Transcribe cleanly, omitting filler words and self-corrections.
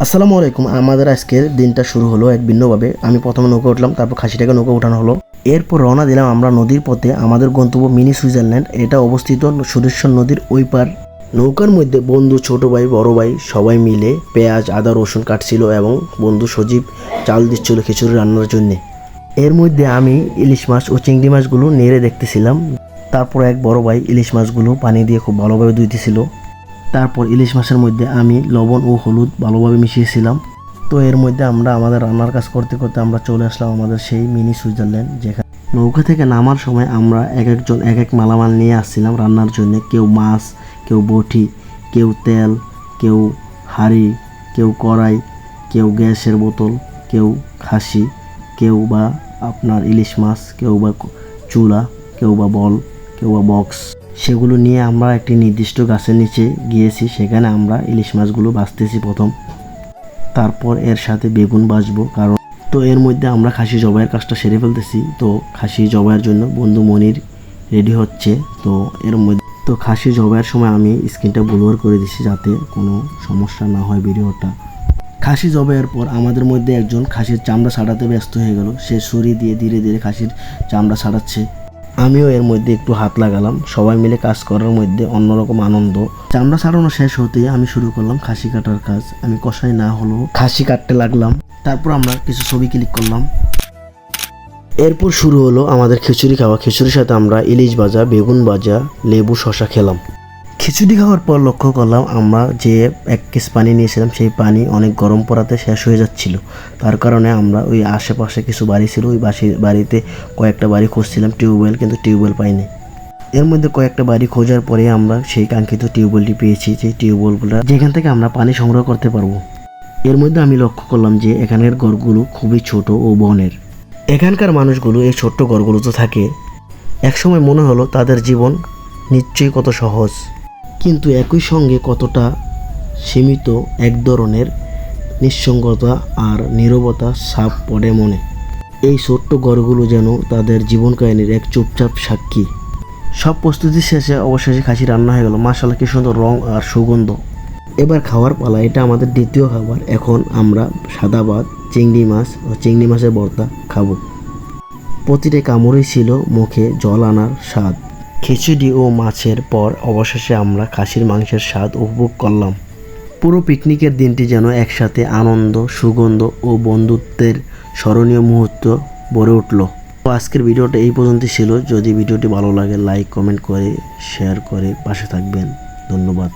আসসালামু আলাইকুম। আমাদের আজকের দিনটা শুরু হলো এক ভিন্নভাবে। আমি প্রথমে নৌকা উঠলাম, তারপর খাসিটাকে নৌকা উঠানো হলো। এরপর রওনা দিলাম আমরা নদীর পথে। আমাদের গন্তব্য মিনি সুইজারল্যান্ড। এটা অবস্থিত সুরেশ্বর নদীর ওই পার। নৌকার মধ্যে বন্ধু, ছোট ভাই, বড় ভাই সবাই মিলে পেঁয়াজ, আদা, রসুন কাটছিল এবং বন্ধু সজীব চাল দিচ্ছিল খিচুড়ি রান্নার জন্যে। এর মধ্যে আমি ইলিশ মাছ ও চিংড়ি মাছগুলো নেড়ে দেখতেছিলাম। তারপর এক বড় ভাই ইলিশ মাছগুলো পানি দিয়ে খুব ভালোভাবে ধুইতেছিল। তারপর ইলিশ মাছের মধ্যে আমি লবণ ও হলুদ ভালোভাবে মিশিয়েছিলাম। তো এর মধ্যে আমরা আমাদের রান্নার কাজ করতে করতে আমরা চলে আসলাম আমাদের সেই মিনি সুইজারল্যান্ড, যেখানে নৌকা থেকে নামার সময় আমরা এক একজন এক এক মালামাল নিয়ে আসছিলাম রান্নার জন্য। কেউ মাছ, কেউ বটি, কেউ তেল, কেউ হাঁড়ি, কেউ কড়াই, কেউ গ্যাসের বোতল, কেউ খাসি, কেউ বা আপনার ইলিশ মাছ, কেউ বা চুলা, কেউ বা বল, কেউ বা বক্স। সেগুলো নিয়ে আমরা একটি নির্দিষ্ট গাছের নিচে গিয়েছি। সেখানে আমরা ইলিশ মাছগুলো ভাজতেছি প্রথম, তারপর এর সাথে বেগুন ভাজবো। কারণ তো এর মধ্যে আমরা খাসি জবাইয়ের কাজটা সেরে ফেলতেছি। তো খাসি জবাইয়ের জন্য বন্ধু মনির রেডি হচ্ছে। তো এর মধ্যে তো খাসি জবাইয়ের সময় আমি স্ক্রিনটা ব্লুর করে দিচ্ছি যাতে কোনো সমস্যা না হয় ভিডিওটা। খাসি জবাইয়ের পর আমাদের মধ্যে একজন খাসির চামড়া ছাড়াতে ব্যস্ত হয়ে গেল। সে ছুরি দিয়ে ধীরে ধীরে খাসির চামড়া ছাড়াচ্ছে। আমিও এর মধ্যে একটু হাত লাগালাম। সবাই মিলে কাজ করার মধ্যে অন্যরকম আনন্দ। চামড়া ছাড়ানো শেষ হতেই আমি শুরু করলাম খাসি কাটার কাজ। আমি কষাই না হলেও খাসি কাটতে লাগলাম। তারপর আমরা কিছু ছবি ক্লিক করলাম। এরপর শুরু হলো আমাদের খিচুড়ি খাওয়া। খিচুড়ির সাথে আমরা ইলিশ ভাজা, বেগুন ভাজা, লেবু, শসা খেলাম। খিচুড়ি খাওয়ার পর লক্ষ্য করলাম আমরা যে এক কেস পানি নিয়েছিলাম সেই পানি অনেক গরম পড়াতে শেষ হয়ে যাচ্ছিল। তার কারণে আমরা ওই আশেপাশে কিছু বাড়ি ছিল, ওই বাড়িতে কয়েকটা বাড়ি খুঁজছিলাম টিউবওয়েল, কিন্তু টিউবওয়েল পাইনি। এর মধ্যে কয়েকটা বাড়ি খোঁজার পরে আমরা সেই কাঙ্ক্ষিত টিউবওয়েলটি পেয়েছি, যে টিউবওয়েলগুলো যেখান থেকে আমরা পানি সংগ্রহ করতে পারবো। এর মধ্যে আমি লক্ষ্য করলাম যে এখানের ঘরগুলো খুবই ছোট ও বনের। এখানকার মানুষগুলো এই ছোট্ট ঘরগুলোতে থাকে। একসময় মনে হলো তাদের জীবন নিশ্চয়ই কত সহজ, কিন্তু একই সঙ্গে কতটা সীমিত। এক ধরনের নিঃসঙ্গতা আর নীরবতা ছাপ পড়ে মনে। এই ছোট্ট ঘরগুলো যেন তাদের জীবন কাহিনীর এক চুপচাপ সাক্ষী। সব প্রস্তুতি শেষে অবশেষে খাসি রান্না হয়ে গেল। মাশাআল্লাহ, কি সুন্দর রং আর সুগন্ধ। এবার খাওয়ার পালা। এটা আমাদের দ্বিতীয় খাবার। এখন আমরা সাদা ভাত, চিংড়ি মাছ ও চিংড়ি মাছের ভর্তা খাবো। প্রতিটা কামড়েই ছিল মুখে জল আনার স্বাদ। খিচুড়ি ও মাছের পর অবশেষে আমরা খাসির মাংসের স্বাদ উপভোগ করলাম। পুরো পিকনিকের দিনটি যেন একসাথে আনন্দ, সুগন্ধ ও বন্ধুত্বের স্মরণীয় মুহূর্ত ভরে উঠল। তো আজকের ভিডিওটা এই পর্যন্তই ছিল। যদি ভিডিওটি ভালো লাগে লাইক, কমেন্ট করে, শেয়ার করে পাশে থাকবেন। ধন্যবাদ।